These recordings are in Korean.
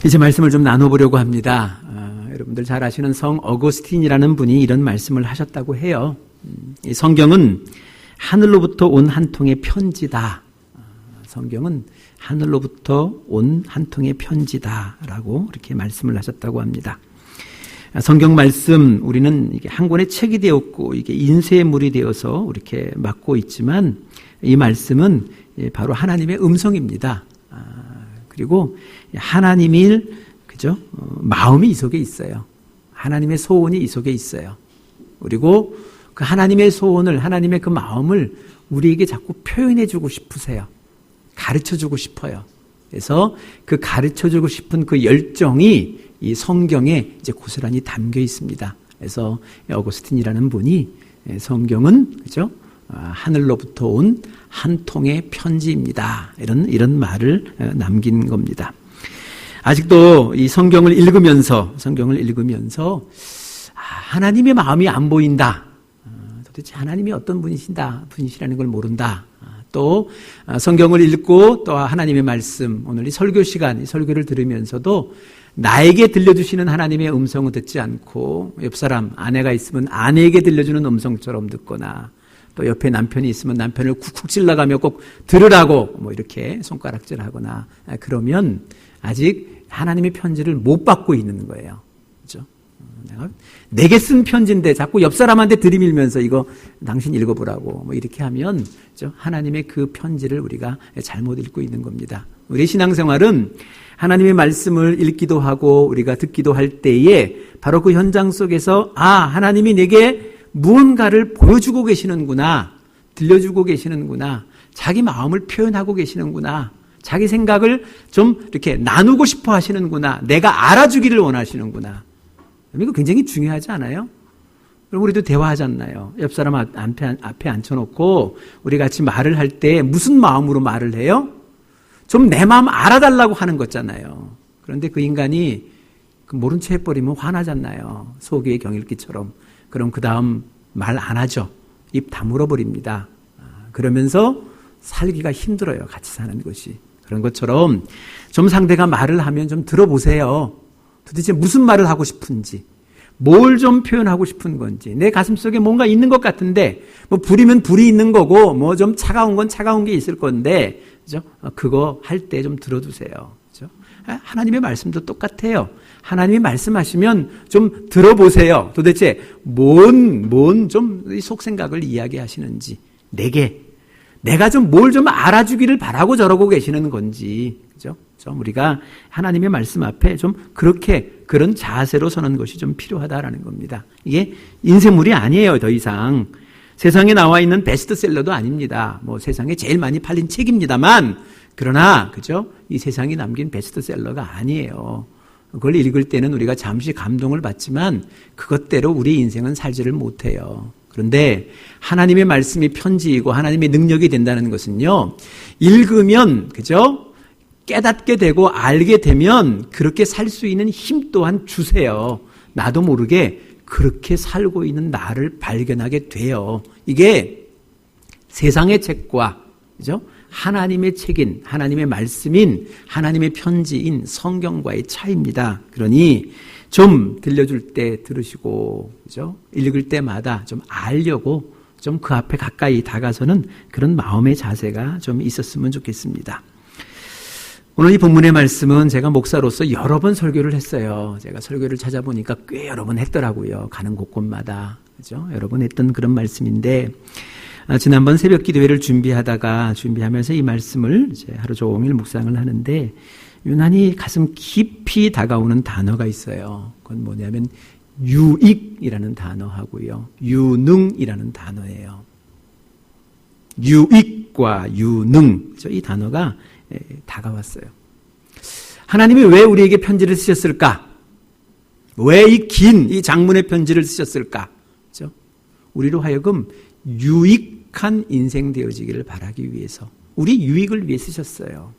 이제 말씀을 좀 나눠보려고 합니다. 여러분들 잘 아시는 성 어거스틴이라는 분이 이런 말씀을 하셨다고 해요. 이 성경은 하늘로부터 온 한 통의 편지다. 성경은 하늘로부터 온 한 통의 편지다라고 이렇게 말씀을 하셨다고 합니다. 성경 말씀 우리는 이게 한 권의 책이 되었고 이게 인쇄물이 되어서 이렇게 맡고 있지만 이 말씀은 바로 하나님의 음성입니다. 그리고 하나님의 그죠? 마음이 이 속에 있어요. 하나님의 소원이 이 속에 있어요. 그리고 그 하나님의 소원을, 하나님의 그 마음을 우리에게 자꾸 표현해 주고 싶으세요. 가르쳐 주고 싶어요. 그래서 그 가르쳐 주고 싶은 그 열정이 이 성경에 이제 고스란히 담겨 있습니다. 그래서 어거스틴이라는 분이 성경은 그죠? 하늘로부터 온 한 통의 편지입니다. 이런 말을 남긴 겁니다. 아직도 이 성경을 읽으면서 하나님의 마음이 안 보인다. 도대체 하나님이 어떤 분이시라는 걸 모른다. 또 성경을 읽고 또 하나님의 말씀, 오늘 이 설교 시간, 이 설교를 들으면서도 나에게 들려주시는 하나님의 음성을 듣지 않고 옆 사람, 아내가 있으면 아내에게 들려주는 음성처럼 듣거나 또 옆에 남편이 있으면 남편을 쿡쿡 찔러가며 꼭 들으라고 뭐 이렇게 손가락질하거나 그러면 아직 하나님의 편지를 못 받고 있는 거예요. 그렇죠? 내게 쓴 편지인데 자꾸 옆 사람한테 들이밀면서 이거 당신 읽어보라고 뭐 이렇게 하면 그렇죠? 하나님의 그 편지를 우리가 잘못 읽고 있는 겁니다. 우리 신앙생활은 하나님의 말씀을 읽기도 하고 우리가 듣기도 할 때에 바로 그 현장 속에서 하나님이 내게 무언가를 보여주고 계시는구나, 들려주고 계시는구나, 자기 마음을 표현하고 계시는구나, 자기 생각을 좀 이렇게 나누고 싶어 하시는구나, 내가 알아주기를 원하시는구나. 이거 굉장히 중요하지 않아요? 그럼 우리도 대화하잖아요. 옆 사람 앞에 앉혀놓고 우리 같이 말을 할 때 무슨 마음으로 말을 해요? 좀 내 마음 알아달라고 하는 거잖아요. 그런데 그 인간이 모른 채 해버리면 화나잖아요. 소기의 경일기처럼. 그럼 그 다음 말 안 하죠. 입 다물어버립니다. 그러면서 살기가 힘들어요. 같이 사는 것이. 그런 것처럼 좀 상대가 말을 하면 좀 들어보세요. 도대체 무슨 말을 하고 싶은지, 뭘 좀 표현하고 싶은 건지, 내 가슴속에 뭔가 있는 것 같은데, 뭐 불이면 불이 있는 거고, 뭐 좀 차가운 건 차가운 게 있을 건데, 그죠? 그거 할 때 좀 들어두세요. 그죠? 하나님의 말씀도 똑같아요. 하나님이 말씀하시면 좀 들어보세요. 도대체 뭔 좀 속 생각을 이야기하시는지, 내가 좀 뭘 좀 알아주기를 바라고 저러고 계시는 건지, 그죠? 좀 우리가 하나님의 말씀 앞에 좀 그런 자세로 서는 것이 좀 필요하다라는 겁니다. 이게 인쇄물이 아니에요, 더 이상. 세상에 나와 있는 베스트셀러도 아닙니다. 뭐 세상에 제일 많이 팔린 책입니다만, 그러나, 그죠? 이 세상이 남긴 베스트셀러가 아니에요. 그걸 읽을 때는 우리가 잠시 감동을 받지만 그것대로 우리 인생은 살지를 못해요. 그런데 하나님의 말씀이 편지이고 하나님의 능력이 된다는 것은요, 읽으면, 그죠? 깨닫게 되고 알게 되면 그렇게 살 수 있는 힘 또한 주세요. 나도 모르게 그렇게 살고 있는 나를 발견하게 돼요. 이게 세상의 책과, 그죠? 하나님의 책인, 하나님의 말씀인, 하나님의 편지인 성경과의 차이입니다. 그러니 좀 들려줄 때 들으시고, 그죠? 읽을 때마다 좀 알려고 좀 그 앞에 가까이 다가서는 그런 마음의 자세가 좀 있었으면 좋겠습니다. 오늘 이 본문의 말씀은 제가 목사로서 여러 번 설교를 했어요. 제가 설교를 찾아보니까 꽤 여러 번 했더라고요. 가는 곳곳마다. 그죠? 여러 번 했던 그런 말씀인데, 지난번 새벽 기도회를 준비하면서 이 말씀을 이제 하루 종일 묵상을 하는데, 유난히 가슴 깊이 다가오는 단어가 있어요. 그건 뭐냐면, 유익이라는 단어하고요. 유능이라는 단어예요. 유익과 유능. 이 단어가 다가왔어요. 하나님이 왜 우리에게 편지를 쓰셨을까? 왜 이 장문의 편지를 쓰셨을까? 그렇죠? 우리로 하여금 유익한 인생 되어지기를 바라기 위해서, 우리 유익을 위해 쓰셨어요.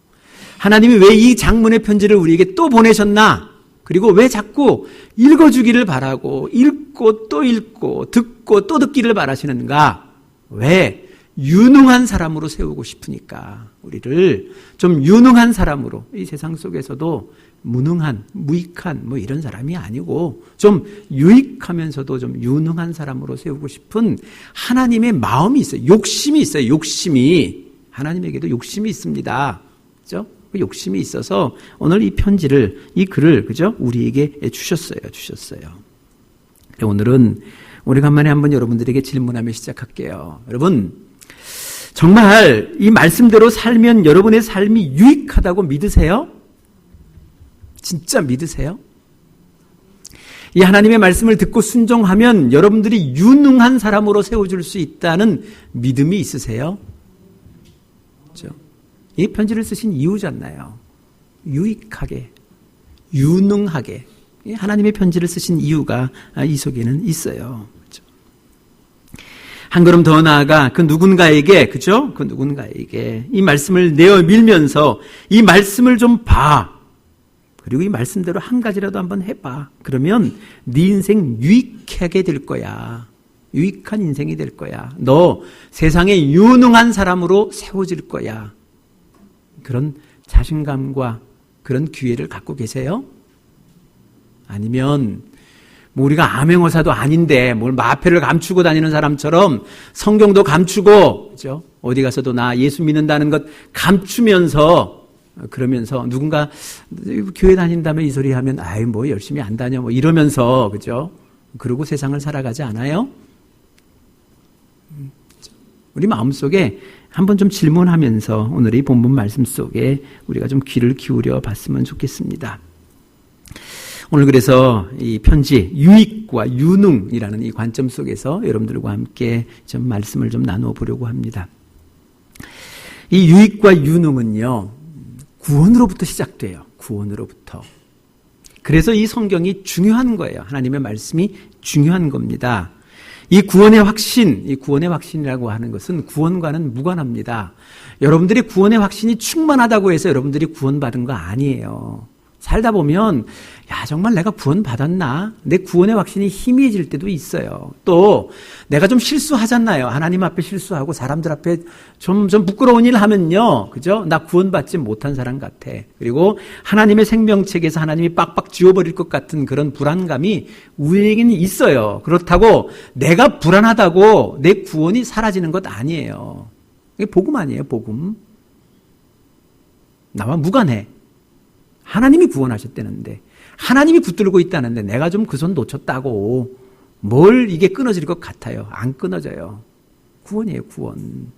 하나님이 왜 이 장문의 편지를 우리에게 또 보내셨나? 그리고 왜 자꾸 읽어주기를 바라고 읽고 또 읽고 듣고 또 듣기를 바라시는가? 왜? 유능한 사람으로 세우고 싶으니까 우리를 좀 유능한 사람으로, 이 세상 속에서도 무능한, 무익한 뭐 이런 사람이 아니고 좀 유익하면서도 좀 유능한 사람으로 세우고 싶은 하나님의 마음이 있어요. 욕심이 있어요. 욕심이. 하나님에게도 욕심이 있습니다. 그죠? 그 욕심이 있어서 오늘 이 편지를, 이 글을, 그죠? 우리에게 주셨어요. 오늘은 오래간만에 한번 여러분들에게 질문하며 시작할게요. 여러분, 정말 이 말씀대로 살면 여러분의 삶이 유익하다고 믿으세요? 진짜 믿으세요? 이 하나님의 말씀을 듣고 순종하면 여러분들이 유능한 사람으로 세워줄 수 있다는 믿음이 있으세요? 그렇죠? 이 편지를 쓰신 이유잖아요. 유익하게, 유능하게. 하나님의 편지를 쓰신 이유가 이 속에는 있어요. 그렇죠? 한 걸음 더 나아가 그 누군가에게, 그죠? 그 누군가에게 이 말씀을 내어 밀면서 이 말씀을 좀 봐. 그리고 이 말씀대로 한 가지라도 한번 해봐. 그러면 네 인생 유익하게 될 거야. 유익한 인생이 될 거야. 너 세상에 유능한 사람으로 세워질 거야. 그런 자신감과 그런 기회를 갖고 계세요? 아니면 뭐 우리가 암행어사도 아닌데 뭘 마패를 감추고 다니는 사람처럼 성경도 감추고, 그죠? 어디 가서도 나 예수 믿는다는 것 감추면서, 그러면서 누군가 교회 다닌다면 이 소리 하면 아이 뭐 열심히 안 다녀 뭐 이러면서, 그죠? 그러고 세상을 살아가지 않아요? 우리 마음속에 한번 좀 질문하면서 오늘 이 본문 말씀 속에 우리가 좀 귀를 기울여 봤으면 좋겠습니다. 오늘 그래서 이 편지 유익과 유능이라는 이 관점 속에서 여러분들과 함께 좀 말씀을 좀 나누어 보려고 합니다. 이 유익과 유능은요, 구원으로부터 시작돼요. 구원으로부터. 그래서 이 성경이 중요한 거예요. 하나님의 말씀이 중요한 겁니다. 이 구원의 확신, 이 구원의 확신이라고 하는 것은 구원과는 무관합니다. 여러분들이 구원의 확신이 충만하다고 해서 여러분들이 구원받은 거 아니에요. 살다 보면 야 정말 내가 구원받았나? 내 구원의 확신이 희미해질 때도 있어요. 또 내가 좀 실수하잖아요. 하나님 앞에 실수하고 사람들 앞에 좀 부끄러운 일 하면요. 그죠? 나 구원받지 못한 사람 같아. 그리고 하나님의 생명책에서 하나님이 빡빡 지워버릴 것 같은 그런 불안감이 우리에게는 있어요. 그렇다고 내가 불안하다고 내 구원이 사라지는 것 아니에요. 이게 복음 아니에요. 복음. 나와 무관해. 하나님이 구원하셨다는데, 하나님이 붙들고 있다는데 내가 좀 그 손 놓쳤다고 뭘 이게 끊어질 것 같아요. 안 끊어져요. 구원이에요, 구원.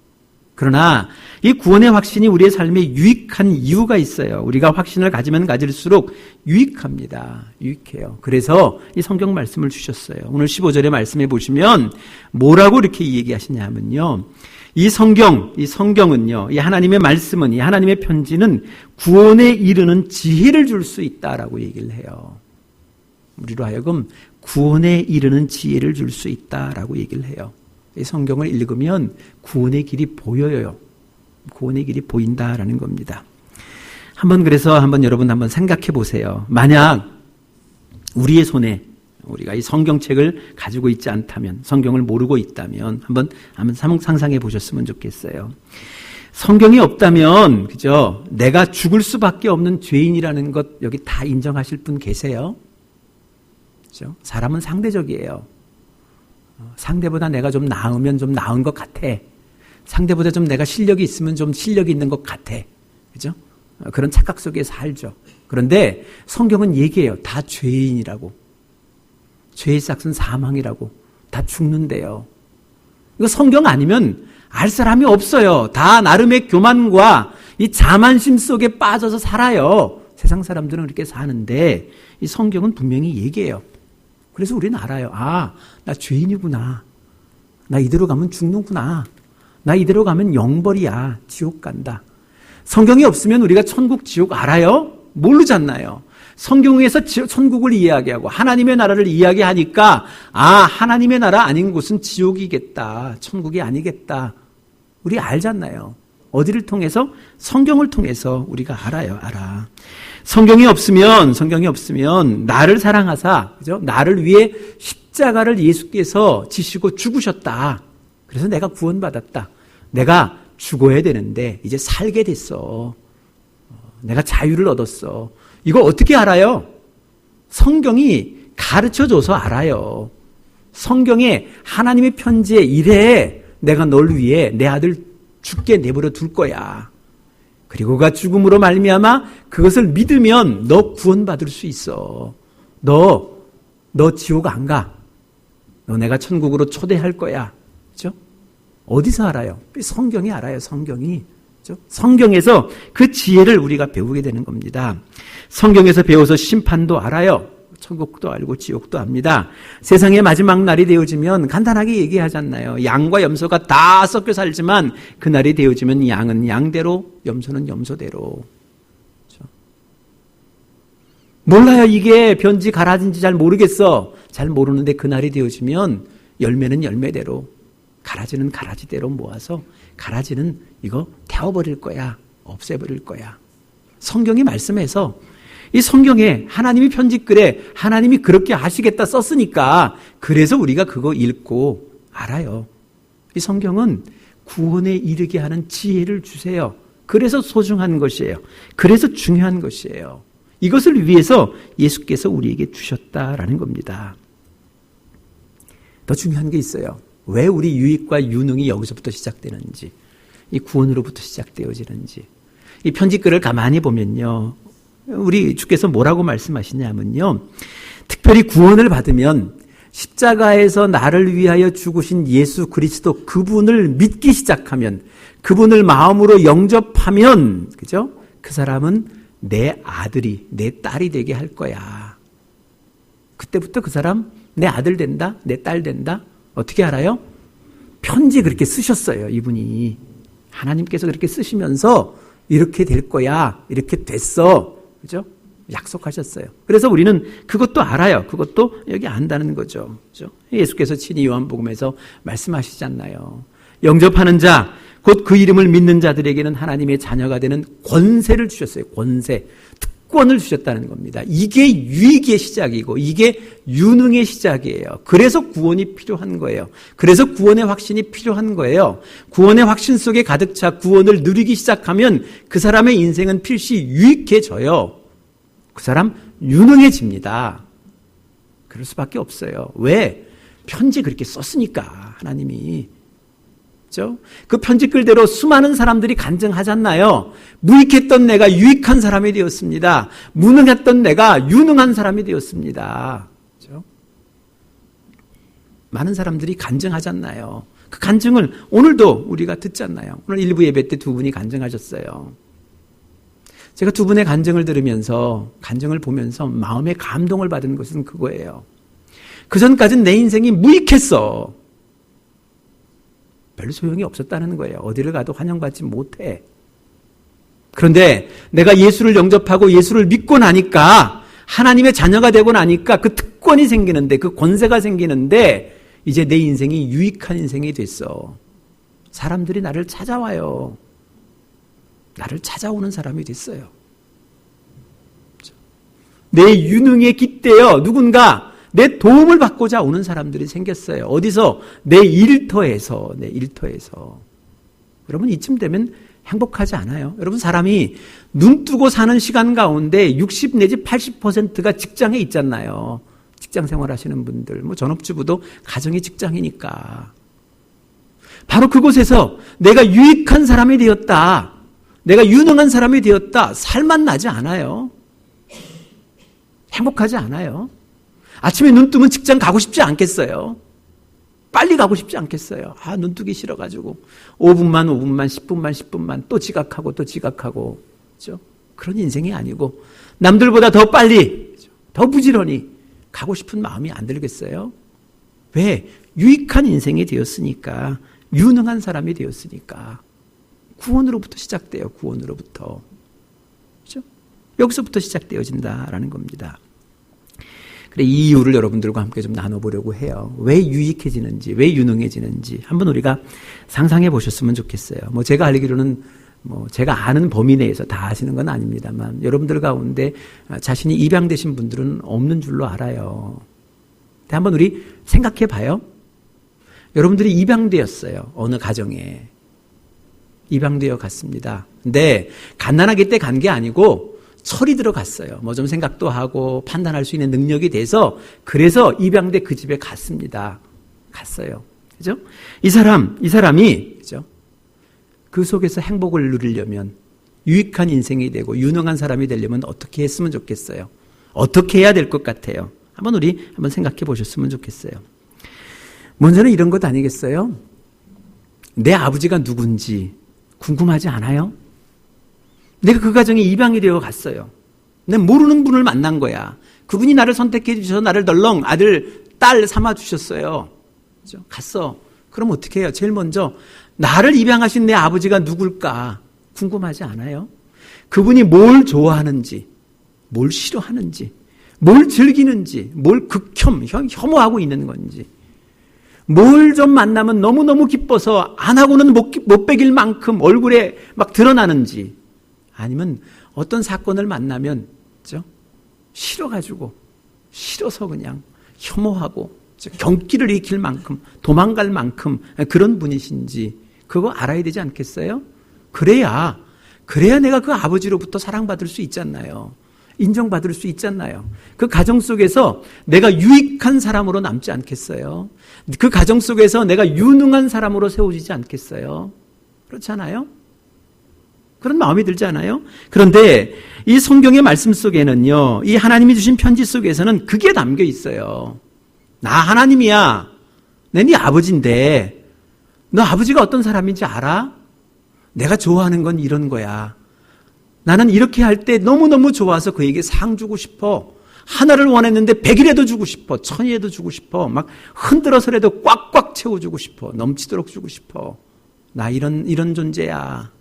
그러나 이 구원의 확신이 우리의 삶에 유익한 이유가 있어요. 우리가 확신을 가지면 가질수록 유익합니다. 유익해요. 그래서 이 성경 말씀을 주셨어요. 오늘 15절의 말씀에 보시면 뭐라고 이렇게 얘기하시냐면요. 이 성경은요, 이 하나님의 말씀은, 이 하나님의 편지는 구원에 이르는 지혜를 줄 수 있다라고 얘기를 해요. 우리로 하여금 구원에 이르는 지혜를 줄 수 있다라고 얘기를 해요. 이 성경을 읽으면 구원의 길이 보여요. 구원의 길이 보인다라는 겁니다. 그래서 여러분 한번 생각해 보세요. 만약 우리의 손에 우리가 이 성경책을 가지고 있지 않다면, 성경을 모르고 있다면 한번 상상해 보셨으면 좋겠어요. 성경이 없다면, 그죠? 내가 죽을 수밖에 없는 죄인이라는 것 여기 다 인정하실 분 계세요? 그죠? 사람은 상대적이에요. 상대보다 내가 좀 나으면 좀 나은 것 같아. 상대보다 좀 내가 실력이 있으면 좀 실력이 있는 것 같아. 그죠? 그런 착각 속에 살죠. 그런데 성경은 얘기해요. 다 죄인이라고. 죄의 싹은 사망이라고. 다 죽는데요. 이거 성경 아니면 알 사람이 없어요. 다 나름의 교만과 이 자만심 속에 빠져서 살아요. 세상 사람들은 그렇게 사는데 이 성경은 분명히 얘기해요. 그래서 우리는 알아요. 아, 나 죄인이구나. 나 이대로 가면 죽는구나. 나 이대로 가면 영벌이야. 지옥 간다. 성경이 없으면 우리가 천국, 지옥 알아요? 모르잖아요. 성경에서 천국을 이야기하고 하나님의 나라를 이야기하니까 아, 하나님의 나라 아닌 곳은 지옥이겠다. 천국이 아니겠다. 우리 알잖아요. 어디를 통해서? 성경을 통해서 우리가 알아. 성경이 없으면 나를 사랑하사, 그죠? 나를 위해 십자가를 예수께서 지시고 죽으셨다. 그래서 내가 구원받았다. 내가 죽어야 되는데 이제 살게 됐어. 내가 자유를 얻었어. 이거 어떻게 알아요? 성경이 가르쳐줘서 알아요. 성경에 하나님의 편지에 이래 내가 널 위해 내 아들 죽게 내버려 둘 거야. 그리고 그가 죽음으로 말미암아 그것을 믿으면 너 구원받을 수 있어. 너 지옥 안 가. 너 내가 천국으로 초대할 거야. 그렇죠? 어디서 알아요? 성경이 알아요. 성경이. 그렇죠? 성경에서 그 지혜를 우리가 배우게 되는 겁니다. 성경에서 배워서 심판도 알아요. 천국도 알고 지옥도 압니다. 세상의 마지막 날이 되어지면 간단하게 얘기하잖아요. 양과 염소가 다 섞여 살지만 그날이 되어지면 양은 양대로, 염소는 염소대로. 그렇죠? 몰라요. 이게 변지 가라진지 잘 모르겠어. 잘 모르는데 그날이 되어지면 열매는 열매대로, 가라지는 가라지대로 모아서 가라지는 이거 태워버릴 거야. 없애버릴 거야. 성경이 말씀해서 이 성경에 하나님이 편지글에 하나님이 그렇게 하시겠다 썼으니까 그래서 우리가 그거 읽고 알아요. 이 성경은 구원에 이르게 하는 지혜를 주세요. 그래서 소중한 것이에요. 그래서 중요한 것이에요. 이것을 위해서 예수께서 우리에게 주셨다라는 겁니다. 더 중요한 게 있어요. 왜 우리 유익과 유능이 여기서부터 시작되는지, 이 구원으로부터 시작되어지는지. 이 편지글을 가만히 보면요. 우리 주께서 뭐라고 말씀하시냐면요. 특별히 구원을 받으면 십자가에서 나를 위하여 죽으신 예수 그리스도 그분을 믿기 시작하면, 그분을 마음으로 영접하면, 그죠? 그 사람은 내 아들이, 내 딸이 되게 할 거야. 그때부터 그 사람 내 아들 된다? 내 딸 된다? 어떻게 알아요? 편지 그렇게 쓰셨어요, 이분이. 하나님께서 그렇게 쓰시면서 이렇게 될 거야. 이렇게 됐어. 그죠? 약속하셨어요. 그래서 우리는 그것도 알아요. 그것도 여기 안다는 거죠. 그죠? 예수께서 친히 요한복음에서 말씀하시잖아요. 영접하는 자, 곧 그 이름을 믿는 자들에게는 하나님의 자녀가 되는 권세를 주셨어요. 권세. 특권을 주셨다는 겁니다. 이게 유익의 시작이고 이게 유능의 시작이에요. 그래서 구원이 필요한 거예요. 그래서 구원의 확신이 필요한 거예요. 구원의 확신 속에 가득 차 구원을 누리기 시작하면 그 사람의 인생은 필시 유익해져요. 그 사람 유능해집니다. 그럴 수밖에 없어요. 왜? 편지 그렇게 썼으니까 하나님이. 그렇죠? 그 편지글대로 수많은 사람들이 간증하잖아요. 무익했던 내가 유익한 사람이 되었습니다. 무능했던 내가 유능한 사람이 되었습니다. 그렇죠? 많은 사람들이 간증하잖아요. 그 간증을 오늘도 우리가 듣잖아요. 오늘 일부 예배 때 두 분이 간증하셨어요. 제가 두 분의 간증을 들으면서, 간증을 보면서 마음의 감동을 받은 것은 그거예요. 그전까지는 내 인생이 무익했어. 별 소용이 없었다는 거예요. 어디를 가도 환영받지 못해. 그런데 내가 예수를 영접하고 예수를 믿고 나니까, 하나님의 자녀가 되고 나니까 그 특권이 생기는데, 그 권세가 생기는데 이제 내 인생이 유익한 인생이 됐어. 사람들이 나를 찾아와요. 나를 찾아오는 사람이 됐어요. 내 유능에 깃대어 누군가 내 도움을 받고자 오는 사람들이 생겼어요. 어디서? 내 일터에서. 여러분 이쯤 되면 행복하지 않아요? 여러분 사람이 눈 뜨고 사는 시간 가운데 60 내지 80%가 직장에 있잖아요. 직장 생활하시는 분들, 전업주부도 가정이 직장이니까. 바로 그곳에서 내가 유익한 사람이 되었다. 내가 유능한 사람이 되었다. 살맛 나지 않아요. 행복하지 않아요. 아침에 눈 뜨면 직장 가고 싶지 않겠어요? 빨리 가고 싶지 않겠어요? 눈 뜨기 싫어가지고 5분만 10분만 또 지각하고 그렇죠? 그런 인생이 아니고 남들보다 더 빨리, 더 부지런히 가고 싶은 마음이 안 들겠어요? 왜? 유익한 인생이 되었으니까, 유능한 사람이 되었으니까. 구원으로부터 시작돼요. 구원으로부터. 그렇죠? 여기서부터 시작되어진다라는 겁니다. 그래, 이 이유를 여러분들과 함께 좀 나눠보려고 해요. 왜 유익해지는지, 왜 유능해지는지 한번 우리가 상상해 보셨으면 좋겠어요. 제가 알기로는 제가 아는 범위 내에서 다 아시는 건 아닙니다만 여러분들 가운데 자신이 입양되신 분들은 없는 줄로 알아요. 근데 한번 우리 생각해 봐요. 여러분들이 입양되었어요. 어느 가정에. 입양되어 갔습니다. 근데 갓난아기 때 간 게 아니고 철이 들어갔어요. 뭐 좀 생각도 하고 판단할 수 있는 능력이 돼서 그래서 입양돼 그 집에 갔습니다. 갔어요. 그죠? 이 사람이 그죠? 그 속에서 행복을 누리려면 유익한 인생이 되고 유능한 사람이 되려면 어떻게 했으면 좋겠어요? 어떻게 해야 될 것 같아요? 우리 한번 생각해 보셨으면 좋겠어요. 먼저는 이런 것 아니겠어요? 내 아버지가 누군지 궁금하지 않아요? 내가 그 가정에 입양이 되어 갔어요. 내가 모르는 분을 만난 거야. 그분이 나를 선택해 주셔서 나를 덜렁 아들, 딸 삼아 주셨어요. 그렇죠? 갔어. 그럼 어떻게 해요? 제일 먼저 나를 입양하신 내 아버지가 누굴까 궁금하지 않아요? 그분이 뭘 좋아하는지, 뭘 싫어하는지, 뭘 즐기는지, 뭘 혐오하고 있는 건지, 뭘 좀 만나면 너무너무 기뻐서 안 하고는 못 베길 만큼 얼굴에 막 드러나는지, 아니면 어떤 사건을 만나면 그렇죠? 싫어서 그냥 혐오하고 경기를 일으킬 만큼 도망갈 만큼 그런 분이신지 그거 알아야 되지 않겠어요? 그래야 내가 그 아버지로부터 사랑받을 수 있잖아요. 인정받을 수 있잖아요. 그 가정 속에서 내가 유익한 사람으로 남지 않겠어요? 그 가정 속에서 내가 유능한 사람으로 세워지지 않겠어요? 그렇잖아요? 그런 마음이 들지 않아요? 그런데 이 성경의 말씀 속에는요, 이 하나님이 주신 편지 속에서는 그게 담겨 있어요. 나 하나님이야. 내 네 아버지인데 너 아버지가 어떤 사람인지 알아? 내가 좋아하는 건 이런 거야. 나는 이렇게 할 때 너무너무 좋아서 그에게 상 주고 싶어. 하나를 원했는데 100이라도 주고 싶어. 1000이라도 주고 싶어. 막 흔들어서라도 꽉꽉 채워주고 싶어. 넘치도록 주고 싶어. 나 이런 존재야.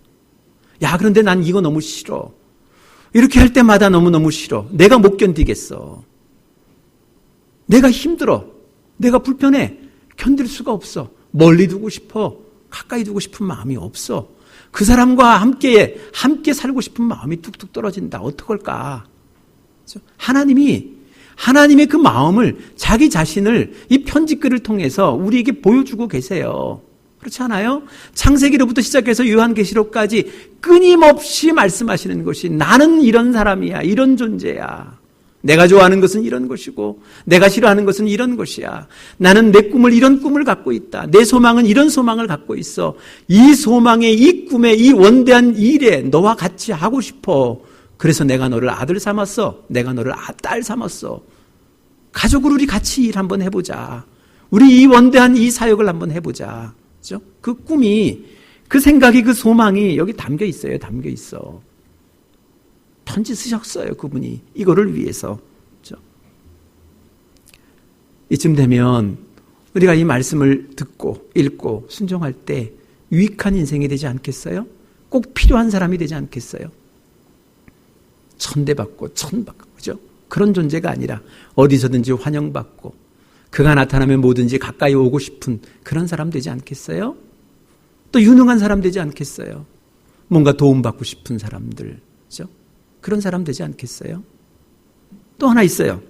야, 그런데 난 이거 너무 싫어. 이렇게 할 때마다 너무너무 싫어. 내가 못 견디겠어. 내가 힘들어. 내가 불편해. 견딜 수가 없어. 멀리 두고 싶어. 가까이 두고 싶은 마음이 없어. 그 사람과 함께 살고 싶은 마음이 뚝뚝 떨어진다. 어떡할까? 하나님의 그 마음을, 자기 자신을 이 편지글을 통해서 우리에게 보여주고 계세요. 그렇지 않아요? 창세기로부터 시작해서 요한계시록까지 끊임없이 말씀하시는 것이 나는 이런 사람이야. 이런 존재야. 내가 좋아하는 것은 이런 것이고 내가 싫어하는 것은 이런 것이야. 나는 내 꿈을 이런 꿈을 갖고 있다. 내 소망은 이런 소망을 갖고 있어. 이 소망에 이 꿈에 이 원대한 일에 너와 같이 하고 싶어. 그래서 내가 너를 아들 삼았어. 내가 너를 딸 삼았어. 가족으로 우리 같이 일 한번 해보자. 우리 이 원대한 이 사역을 한번 해보자. 그렇죠? 그 꿈이, 그 생각이, 그 소망이 여기 담겨 있어요. 담겨 있어. 편지 쓰셨어요, 그분이. 이거를 위해서. 그렇죠? 이쯤 되면 우리가 이 말씀을 듣고 읽고 순종할 때 유익한 인생이 되지 않겠어요? 꼭 필요한 사람이 되지 않겠어요? 천대받고 천받고, 그죠? 그런 존재가 아니라 어디서든지 환영받고 그가 나타나면 뭐든지 가까이 오고 싶은 그런 사람 되지 않겠어요? 또 유능한 사람 되지 않겠어요? 뭔가 도움받고 싶은 사람들, 그죠? 그런 사람 되지 않겠어요? 또 하나 있어요.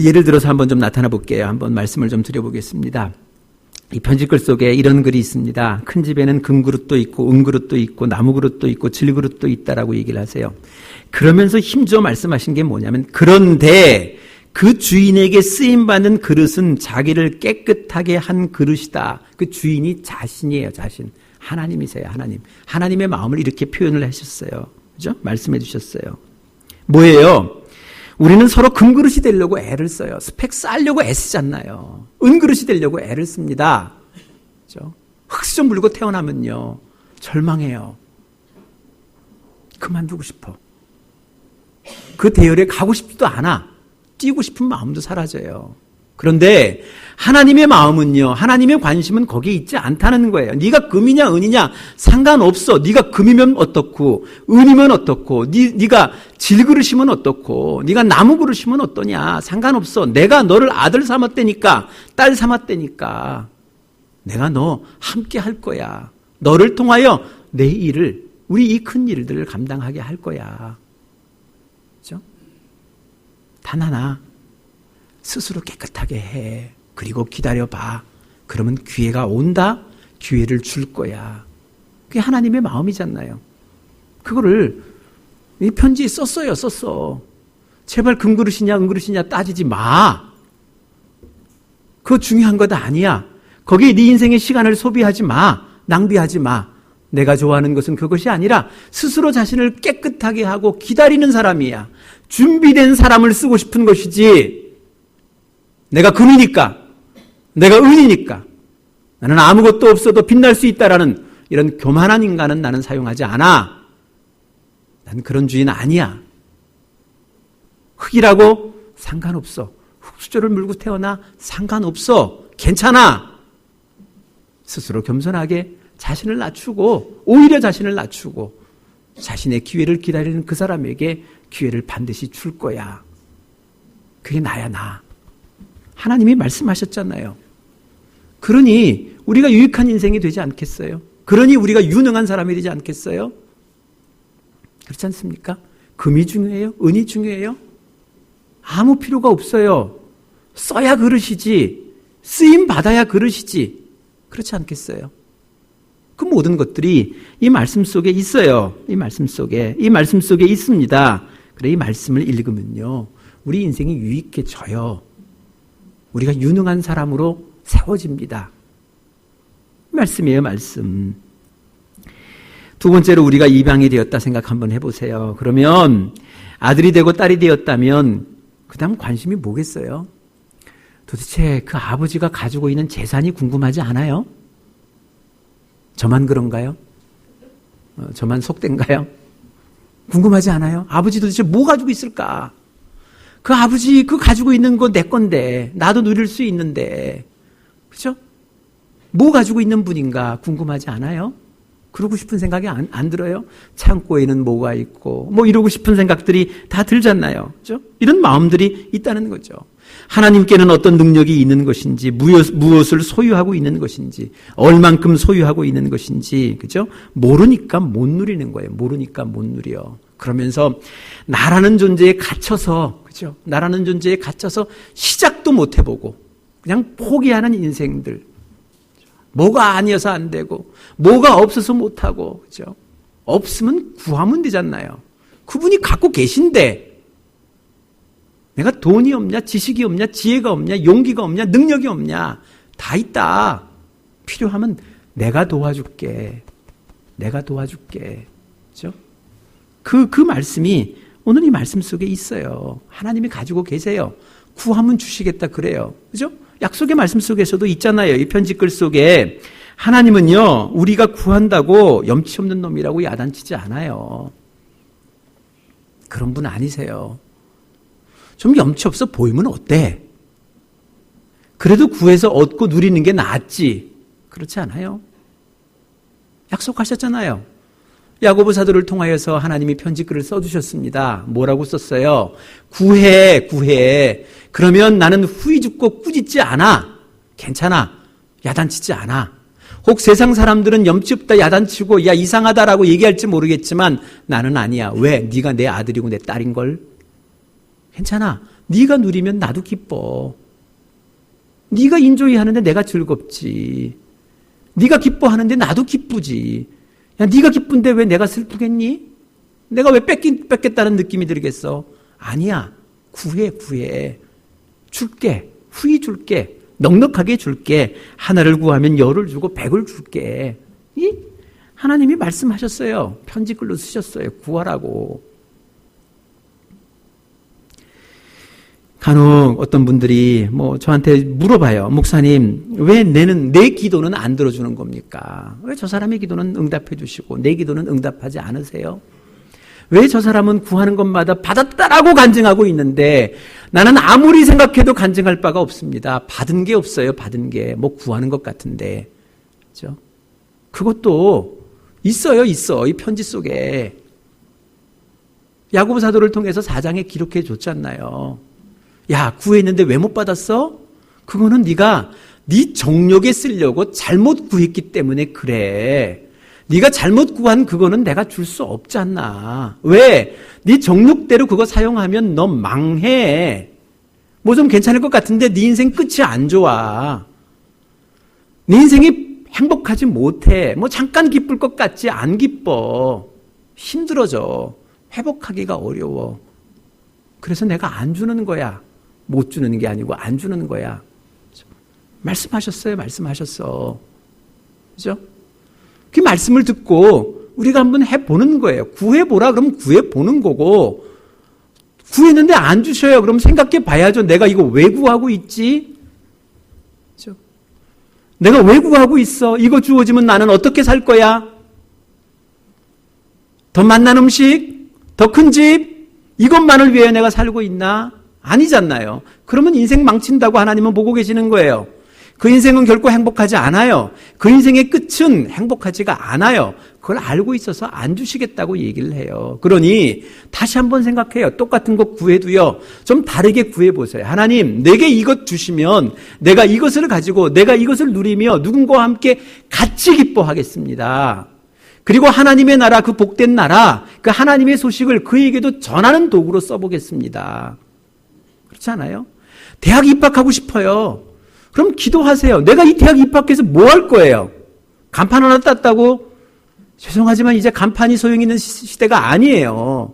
예를 들어서 한번 좀 나타나 볼게요. 한번 말씀을 좀 드려보겠습니다. 이 편지글 속에 이런 글이 있습니다. 큰 집에는 금그릇도 있고 은그릇도 있고 나무그릇도 있고 질그릇도 있다라고 얘기를 하세요. 그러면서 힘줘 말씀하신 게 뭐냐면, 그런데 그 주인에게 쓰임받는 그릇은 자기를 깨끗하게 한 그릇이다. 그 주인이 자신이에요. 자신. 하나님이세요. 하나님. 하나님의 마음을 이렇게 표현을 하셨어요. 그죠? 말씀해 주셨어요. 뭐예요? 우리는 서로 금그릇이 되려고 애를 써요. 스펙 쌓으려고 애쓰잖아요. 은그릇이 되려고 애를 씁니다. 그죠? 흙수저 물고 태어나면요, 절망해요. 그만두고 싶어. 그 대열에 가고 싶지도 않아. 뛰고 싶은 마음도 사라져요. 그런데 하나님의 마음은요, 하나님의 관심은 거기에 있지 않다는 거예요. 네가 금이냐 은이냐 상관없어. 네가 금이면 어떻고 은이면 어떻고 네가 질그릇이면 어떻고 네가 나무그릇이면 어떠냐 상관없어. 내가 너를 아들 삼았다니까, 딸 삼았다니까. 내가 너 함께 할 거야. 너를 통하여 내 일을, 우리 이 큰 일들을 감당하게 할 거야. 그렇죠? 단 하나, 스스로 깨끗하게 해. 그리고 기다려봐. 그러면 기회가 온다. 기회를 줄 거야. 그게 하나님의 마음이잖아요. 그거를 이 편지에 썼어. 제발 금그릇이냐 은그릇이냐 따지지 마. 그거 중요한 것 아니야. 거기에 네 인생의 시간을 소비하지 마. 낭비하지 마. 내가 좋아하는 것은 그것이 아니라 스스로 자신을 깨끗하게 하고 기다리는 사람이야. 준비된 사람을 쓰고 싶은 것이지. 내가 금이니까, 내가 은이니까, 나는 아무것도 없어도 빛날 수 있다라는 이런 교만한 인간은 나는 사용하지 않아. 난 그런 주인 아니야. 흙이라고 상관없어. 흙수저를 물고 태어나 상관없어. 괜찮아. 스스로 겸손하게 자신을 낮추고, 오히려 자신을 낮추고 자신의 기회를 기다리는 그 사람에게 기회를 반드시 줄 거야. 그게 나야, 나. 하나님이 말씀하셨잖아요. 그러니 우리가 유익한 인생이 되지 않겠어요? 그러니 우리가 유능한 사람이 되지 않겠어요? 그렇지 않습니까? 금이 중요해요? 은이 중요해요? 아무 필요가 없어요. 써야 그릇이지, 쓰임 받아야 그릇이지. 그렇지 않겠어요? 그 모든 것들이 이 말씀 속에 있어요. 이 말씀 속에 있습니다. 그래, 이 말씀을 읽으면요, 우리 인생이 유익해져요. 우리가 유능한 사람으로 세워집니다. 말씀이에요, 말씀. 두 번째로 우리가 이방이 되었다 생각 한번 해보세요. 그러면 아들이 되고 딸이 되었다면 그 다음 관심이 뭐겠어요? 도대체 그 아버지가 가지고 있는 재산이 궁금하지 않아요? 저만 그런가요? 저만 속된가요? 궁금하지 않아요? 아버지 도대체 뭐 가지고 있을까? 그 아버지 그 가지고 있는 거 내 건데, 나도 누릴 수 있는데, 그렇죠? 뭐 가지고 있는 분인가 궁금하지 않아요? 그러고 싶은 생각이 안 들어요? 창고에는 뭐가 있고, 뭐 이러고 싶은 생각들이 다 들잖아요. 그렇죠? 이런 마음들이 있다는 거죠. 하나님께는 어떤 능력이 있는 것인지, 무엇을 소유하고 있는 것인지, 얼만큼 소유하고 있는 것인지, 그죠? 모르니까 못 누리는 거예요. 모르니까 못 누려. 그러면서 나라는 존재에 갇혀서, 그죠? 나라는 존재에 갇혀서 시작도 못 해보고 그냥 포기하는 인생들. 뭐가 아니어서 안 되고, 뭐가 없어서 못 하고, 그죠? 없으면 구하면 되잖아요. 그분이 갖고 계신데, 내가 돈이 없냐, 지식이 없냐, 지혜가 없냐, 용기가 없냐, 능력이 없냐, 다 있다. 필요하면 내가 도와줄게. 내가 도와줄게. 그죠? 그 말씀이 오늘 이 말씀 속에 있어요. 하나님이 가지고 계세요. 구하면 주시겠다 그래요. 그죠? 약속의 말씀 속에서도 있잖아요. 이 편지글 속에 하나님은요, 우리가 구한다고 염치 없는 놈이라고 야단치지 않아요. 그런 분 아니세요. 좀 염치 없어 보이면 어때? 그래도 구해서 얻고 누리는 게 낫지. 그렇지 않아요? 약속하셨잖아요. 야고보 사도를 통하여서 하나님이 편지글을 써주셨습니다. 뭐라고 썼어요? 구해. 그러면 나는 후이 죽고 꾸짖지 않아. 괜찮아. 야단치지 않아. 혹 세상 사람들은 염치 없다 야단치고 야 이상하다라고 얘기할지 모르겠지만 나는 아니야. 왜? 네가 내 아들이고 내 딸인걸. 괜찮아. 네가 누리면 나도 기뻐. 네가 인조이 하는데 내가 즐겁지. 네가 기뻐하는데 나도 기쁘지. 야, 네가 기쁜데 왜 내가 슬프겠니? 내가 왜 뺏겠다는 느낌이 들겠어? 아니야. 구해. 줄게. 후히 줄게. 넉넉하게 줄게. 하나를 구하면 열을 주고 100을 줄게. 하나님이 말씀하셨어요. 편지글로 쓰셨어요. 구하라고. 간혹 어떤 분들이 저한테 물어봐요. 목사님, 왜 내 기도는 안 들어주는 겁니까? 왜 저 사람의 기도는 응답해 주시고 내 기도는 응답하지 않으세요? 왜 저 사람은 구하는 것마다 받았다라고 간증하고 있는데 나는 아무리 생각해도 간증할 바가 없습니다. 받은 게 없어요. 받은 게. 구하는 것 같은데. 그렇죠? 그것도 있어요. 이 편지 속에. 야고보 사도를 통해서 4장에 기록해 줬잖아요. 야, 구했는데 왜 못 받았어? 그거는 네가 네 정욕에 쓰려고 잘못 구했기 때문에 그래. 네가 잘못 구한 그거는 내가 줄 수 없잖아. 왜? 네 정욕대로 그거 사용하면 너 망해. 뭐 좀 괜찮을 것 같은데 네 인생 끝이 안 좋아. 네 인생이 행복하지 못해. 뭐 잠깐 기쁠 것 같지 안 기뻐. 힘들어져. 회복하기가 어려워. 그래서 내가 안 주는 거야. 못 주는 게 아니고 안 주는 거야. 말씀하셨어요. 말씀하셨어. 그죠? 그 말씀을 듣고 우리가 한번 해보는 거예요. 구해보라 그러면 구해보는 거고, 구했는데 안 주셔요. 그럼 생각해 봐야죠. 내가 이거 왜 구하고 있지? 그죠? 내가 왜 구하고 있어? 이거 주어지면 나는 어떻게 살 거야? 더 맛난 음식? 더 큰 집? 이것만을 위해 내가 살고 있나? 아니잖아요. 그러면 인생 망친다고 하나님은 보고 계시는 거예요. 그 인생은 결코 행복하지 않아요. 그 인생의 끝은 행복하지가 않아요. 그걸 알고 있어서 안 주시겠다고 얘기를 해요. 그러니 다시 한번 생각해요. 똑같은 거 구해도요, 좀 다르게 구해보세요. 하나님, 내게 이것 주시면 내가 이것을 가지고 내가 이것을 누리며 누군가와 함께 같이 기뻐하겠습니다. 그리고 하나님의 나라, 그 복된 나라, 그 하나님의 소식을 그에게도 전하는 도구로 써보겠습니다. 그렇지 않아요? 대학 입학하고 싶어요. 그럼 기도하세요. 내가 이 대학 입학해서 뭐 할 거예요? 간판 하나 땄다고? 죄송하지만 이제 간판이 소용 있는 시대가 아니에요.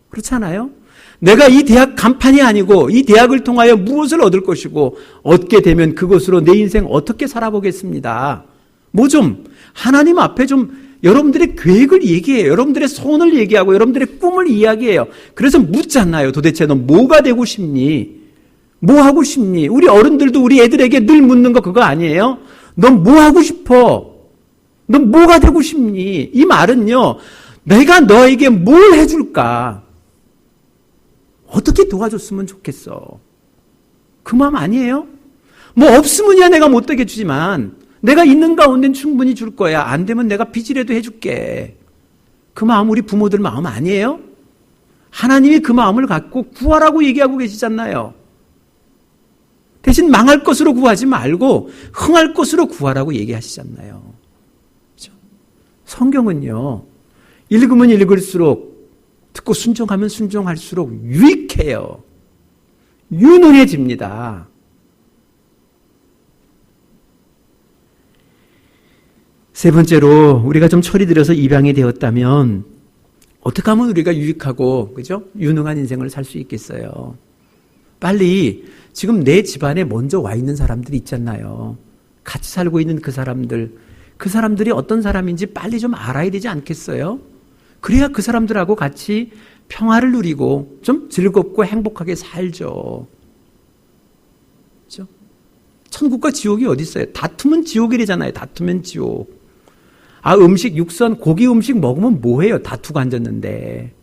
그렇지 않아요? 내가 이 대학 간판이 아니고 이 대학을 통하여 무엇을 얻을 것이고, 얻게 되면 그것으로 내 인생 어떻게 살아보겠습니다. 뭐 좀 하나님 앞에 좀 여러분들의 계획을 얘기해요. 여러분들의 소원을 얘기하고 여러분들의 꿈을 이야기해요. 그래서 묻잖아요. 도대체 너 뭐가 되고 싶니? 뭐 하고 싶니? 우리 어른들도 우리 애들에게 늘 묻는 거 그거 아니에요? 넌 뭐 하고 싶어? 넌 뭐가 되고 싶니? 이 말은요, 내가 너에게 뭘 해줄까? 어떻게 도와줬으면 좋겠어? 그 마음 아니에요? 뭐 없으면야 내가 못되게 주지만 내가 있는 가운데는 충분히 줄 거야. 안 되면 내가 빚이라도 해줄게. 그 마음 우리 부모들 마음 아니에요? 하나님이 그 마음을 갖고 구하라고 얘기하고 계시잖아요. 대신 망할 것으로 구하지 말고 흥할 것으로 구하라고 얘기하시잖아요. 그렇죠? 성경은요, 읽으면 읽을수록, 듣고 순종하면 순종할수록 유익해요. 유능해집니다. 세 번째로, 우리가 좀 철이 들어서 입양이 되었다면 어떻게 하면 우리가 유익하고, 그죠? 유능한 인생을 살 수 있겠어요? 빨리 지금 내 집안에 먼저 와 있는 사람들이 있잖아요. 같이 살고 있는 그 사람들이 어떤 사람인지 빨리 좀 알아야 되지 않겠어요? 그래야 그 사람들하고 같이 평화를 누리고 좀 즐겁고 행복하게 살죠. 그렇죠? 천국과 지옥이 어디 있어요? 다투면 지옥이래잖아요. 다투면 지옥. 음식, 육선, 고기 음식 먹으면 뭐해요? 다투고 앉았는데.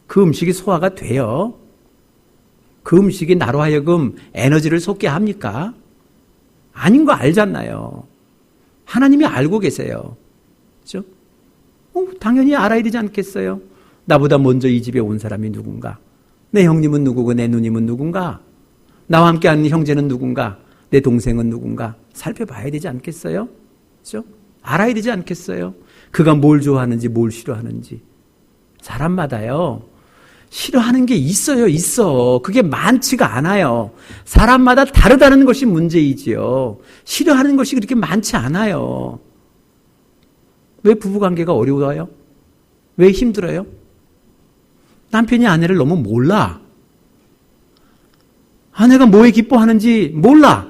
그 음식이 소화가 돼요? 그 음식이 나로 하여금 에너지를 솟게 합니까? 아닌 거 알잖아요. 하나님이 알고 계세요. 그렇죠? 당연히 알아야 되지 않겠어요? 나보다 먼저 이 집에 온 사람이 누군가? 내 형님은 누구고 내 누님은 누군가? 나와 함께하는 형제는 누군가? 내 동생은 누군가? 살펴봐야 되지 않겠어요? 그렇죠? 알아야 되지 않겠어요? 그가 뭘 좋아하는지 뭘 싫어하는지. 사람마다요, 싫어하는 게 있어. 그게 많지가 않아요. 사람마다 다르다는 것이 문제이지요. 싫어하는 것이 그렇게 많지 않아요. 왜 부부관계가 어려워요? 왜 힘들어요? 남편이 아내를 너무 몰라. 아내가 뭐에 기뻐하는지 몰라.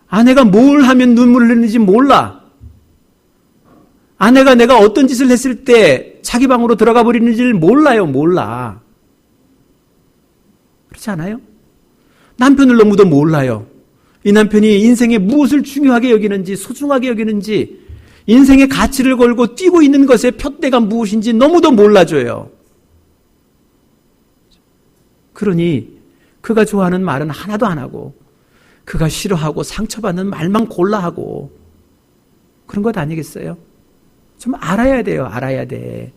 아내가 뭘 하면 눈물을 흘리는지 몰라. 아내가 내가 어떤 짓을 했을 때 자기 방으로 들어가 버리는지를 몰라. 그렇지 않아요? 남편을 너무도 몰라요. 이 남편이 인생에 무엇을 중요하게 여기는지, 소중하게 여기는지, 인생의 가치를 걸고 뛰고 있는 것의 푯대가 무엇인지 너무도 몰라줘요. 그러니 그가 좋아하는 말은 하나도 안 하고, 그가 싫어하고 상처받는 말만 골라 하고, 그런 것 아니겠어요? 좀 알아야 돼요. 알아야 돼.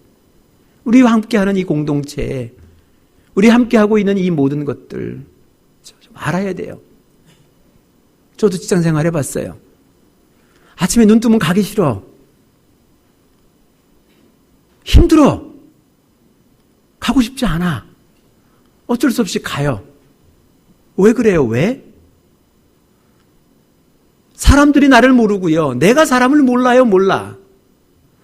우리와 함께하는 이 공동체, 우리 함께하고 있는 이 모든 것들 좀 알아야 돼요. 저도 직장생활 해봤어요. 아침에 눈 뜨면 가기 싫어. 힘들어. 가고 싶지 않아. 어쩔 수 없이 가요. 왜 그래요? 왜? 사람들이 나를 모르고요. 내가 사람을 몰라요, 몰라.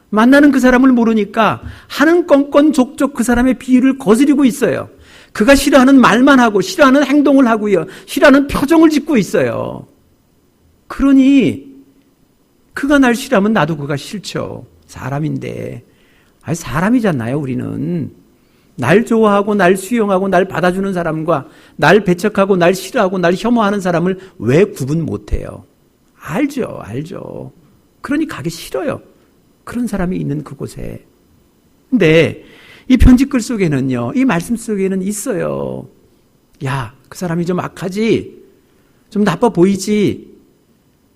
만나는 그 사람을 모르니까 하는 건건 족족 그 사람의 비유를 거스리고 있어요. 그가 싫어하는 말만 하고 싫어하는 행동을 하고요. 싫어하는 표정을 짓고 있어요. 그러니 그가 날 싫어하면 나도 그가 싫죠. 사람인데. 아니, 사람이잖아요, 우리는. 날 좋아하고 날 수용하고 날 받아주는 사람과 날 배척하고 날 싫어하고 날 혐오하는 사람을 왜 구분 못해요? 알죠. 그러니 가기 싫어요. 그런 사람이 있는 그곳에. 근데 이 편지글 속에는요, 이 말씀 속에는 있어요. 야, 그 사람이 좀 악하지? 좀 나빠 보이지?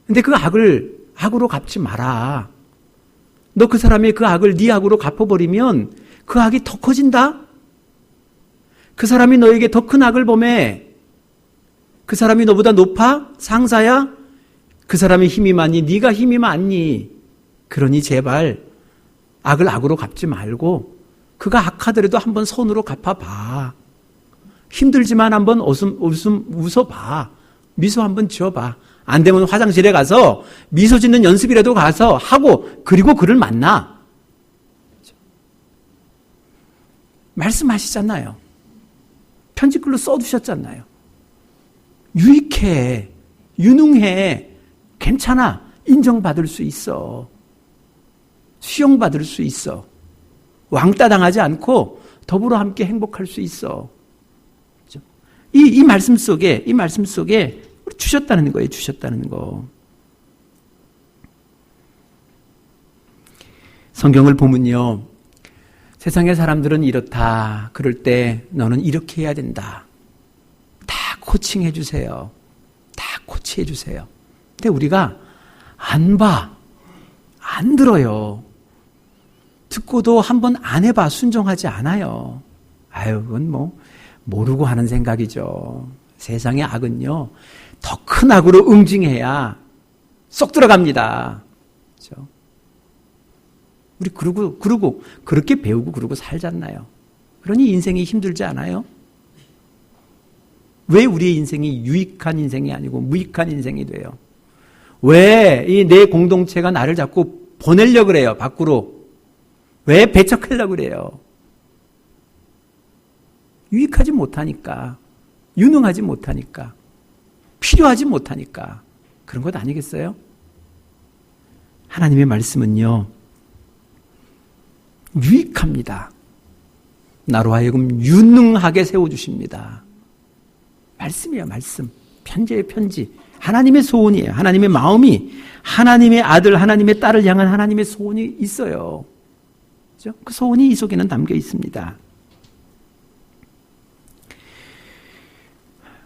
근데 그 악을 악으로 갚지 마라. 너 그 사람의 그 악을 네 악으로 갚아버리면 그 악이 더 커진다? 그 사람이 너에게 더 큰 악을 범해. 그 사람이 너보다 높아? 상사야? 그 사람의 힘이 많니? 네가 힘이 많니? 그러니 제발 악을 악으로 갚지 말고 그가 악하더라도 한번 선으로 갚아봐. 힘들지만 한번 웃어봐. 미소 한번 지어봐. 안 되면 화장실에 가서 미소 짓는 연습이라도 가서 하고 그리고 그를 만나. 말씀하시잖아요. 편지글로 써두셨잖아요. 유익해, 유능해, 괜찮아, 인정받을 수 있어. 수용받을 수 있어. 왕따 당하지 않고 더불어 함께 행복할 수 있어. 이 말씀 속에 주셨다는 거예요. 주셨다는 거. 성경을 보면요, 세상의 사람들은 이렇다. 그럴 때 너는 이렇게 해야 된다. 다 코칭해 주세요. 다 코치해 주세요. 근데 우리가 안 봐. 안 들어요. 듣고도 한번 안 해봐. 순종하지 않아요. 아유, 그건 모르고 하는 생각이죠. 세상의 악은요, 더 큰 악으로 응징해야 쏙 들어갑니다. 그렇죠? 우리 그러고 그렇게 배우고 그러고 살잖아요. 그러니 인생이 힘들지 않아요? 왜 우리의 인생이 유익한 인생이 아니고 무익한 인생이 돼요? 왜 이 내 공동체가 나를 자꾸 보내려고 그래요, 밖으로? 왜 배척하려고 그래요? 유익하지 못하니까, 유능하지 못하니까, 필요하지 못하니까 그런 것 아니겠어요? 하나님의 말씀은요, 유익합니다. 나로 하여금 유능하게 세워주십니다. 말씀이에요, 말씀. 편지예요, 편지. 하나님의 소원이에요. 하나님의 마음이 하나님의 아들, 하나님의 딸을 향한 하나님의 소원이 있어요. 그렇죠? 그 소원이 이 속에는 담겨 있습니다.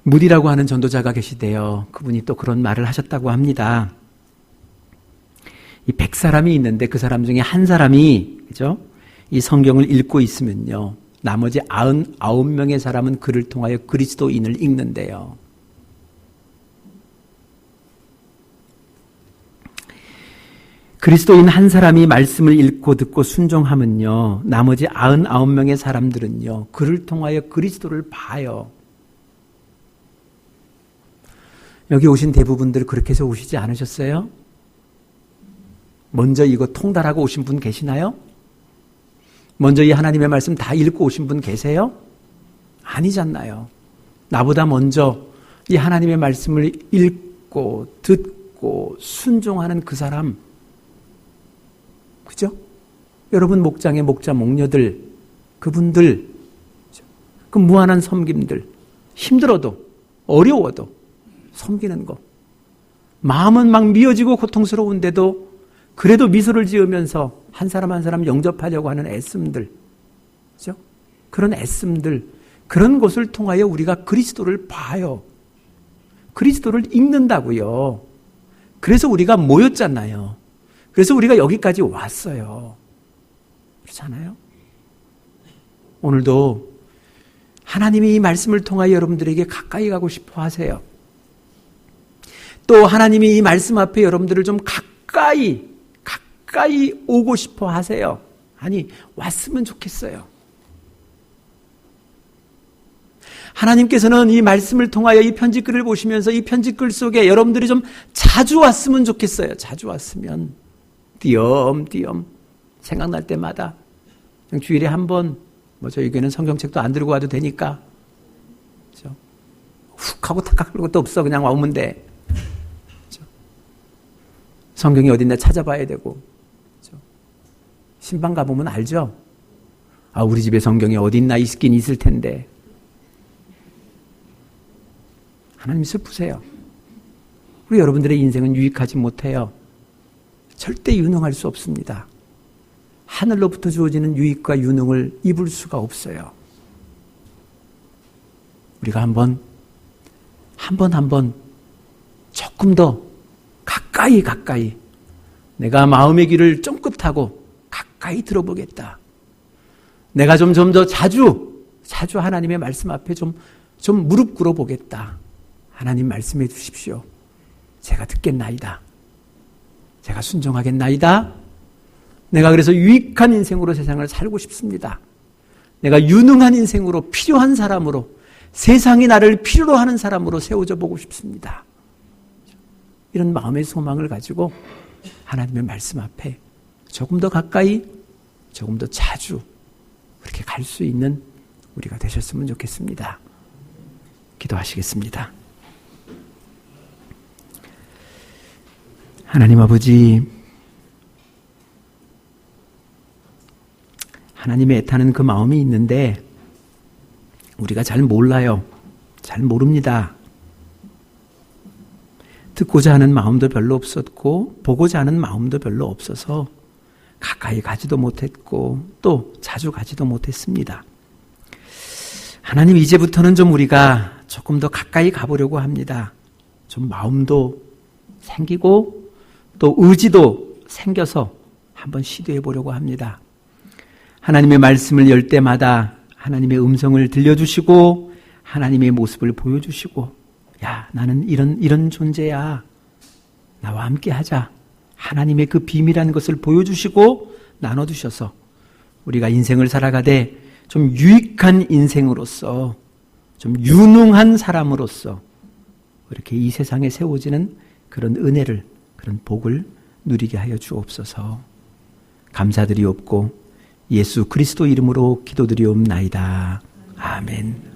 무디라고 하는 전도자가 계시대요. 그분이 또 그런 말을 하셨다고 합니다. 이 100사람이 있는데 그 사람 중에 한 사람이, 그죠? 이 성경을 읽고 있으면요, 나머지 99명의 사람은 그를 통하여 그리스도인을 읽는데요. 그리스도인 한 사람이 말씀을 읽고 듣고 순종하면요, 나머지 99명의 사람들은요, 그를 통하여 그리스도를 봐요. 여기 오신 대부분들 그렇게 해서 오시지 않으셨어요? 먼저 이거 통달하고 오신 분 계시나요? 먼저 이 하나님의 말씀 다 읽고 오신 분 계세요? 아니잖아요. 나보다 먼저 이 하나님의 말씀을 읽고 듣고 순종하는 그 사람, 그죠? 여러분 목장의 목자 목녀들, 그분들, 그 무한한 섬김들, 힘들어도 어려워도 섬기는 거, 마음은 막 미어지고 고통스러운데도 그래도 미소를 지으면서 한 사람 한 사람 영접하려고 하는 애씀들, 그죠? 그런 애씀들, 그런 것을 통하여 우리가 그리스도를 봐요. 그리스도를 읽는다고요. 그래서 우리가 모였잖아요. 그래서 우리가 여기까지 왔어요. 그렇잖아요? 오늘도 하나님이 이 말씀을 통하여 여러분들에게 가까이 가고 싶어 하세요. 또 하나님이 이 말씀 앞에 여러분들을 좀 가까이 오고 싶어 하세요. 아니, 왔으면 좋겠어요. 하나님께서는 이 말씀을 통하여 이 편지글을 보시면서 이 편지글 속에 여러분들이 좀 자주 왔으면 좋겠어요. 자주 왔으면. 띄엄띄엄 생각날 때마다 그냥 주일에 한 번, 저희 교회는 성경책도 안 들고 와도 되니까 그렇죠? 훅 하고 탁 할 것도 없어. 그냥 와오면 돼. 그렇죠? 성경이 어딨나 찾아봐야 되고 그렇죠? 신방 가보면 알죠? 우리 집에 성경이 어딨나 있긴 있을 텐데. 하나님 슬프세요. 우리 여러분들의 인생은 유익하지 못해요. 절대 유능할 수 없습니다. 하늘로부터 주어지는 유익과 유능을 입을 수가 없어요. 우리가 한번 조금 더 가까이 내가 마음의 귀를 쫑긋하고 가까이 들어보겠다. 내가 좀 더 자주 하나님의 말씀 앞에 좀 무릎 꿇어 보겠다. 하나님 말씀해 주십시오. 제가 듣겠나이다. 제가 순종하겠나이다. 내가 그래서 유익한 인생으로 세상을 살고 싶습니다. 내가 유능한 인생으로 필요한 사람으로 세상이 나를 필요로 하는 사람으로 세워져 보고 싶습니다. 이런 마음의 소망을 가지고 하나님의 말씀 앞에 조금 더 가까이 조금 더 자주 그렇게 갈 수 있는 우리가 되셨으면 좋겠습니다. 기도하시겠습니다. 하나님 아버지, 하나님의 애타는 그 마음이 있는데 우리가 잘 몰라요. 잘 모릅니다. 듣고자 하는 마음도 별로 없었고 보고자 하는 마음도 별로 없어서 가까이 가지도 못했고 또 자주 가지도 못했습니다. 하나님, 이제부터는 좀 우리가 조금 더 가까이 가보려고 합니다. 좀 마음도 생기고 또 의지도 생겨서 한번 시도해 보려고 합니다. 하나님의 말씀을 열 때마다 하나님의 음성을 들려주시고 하나님의 모습을 보여주시고, 야, 나는 이런 존재야. 나와 함께 하자. 하나님의 그 비밀한 것을 보여주시고 나눠주셔서 우리가 인생을 살아가되 좀 유익한 인생으로서, 좀 유능한 사람으로서 이렇게 이 세상에 세워지는 그런 은혜를, 그런 복을 누리게 하여 주옵소서. 감사드리옵고 예수 그리스도 이름으로 기도드리옵나이다. 아멘.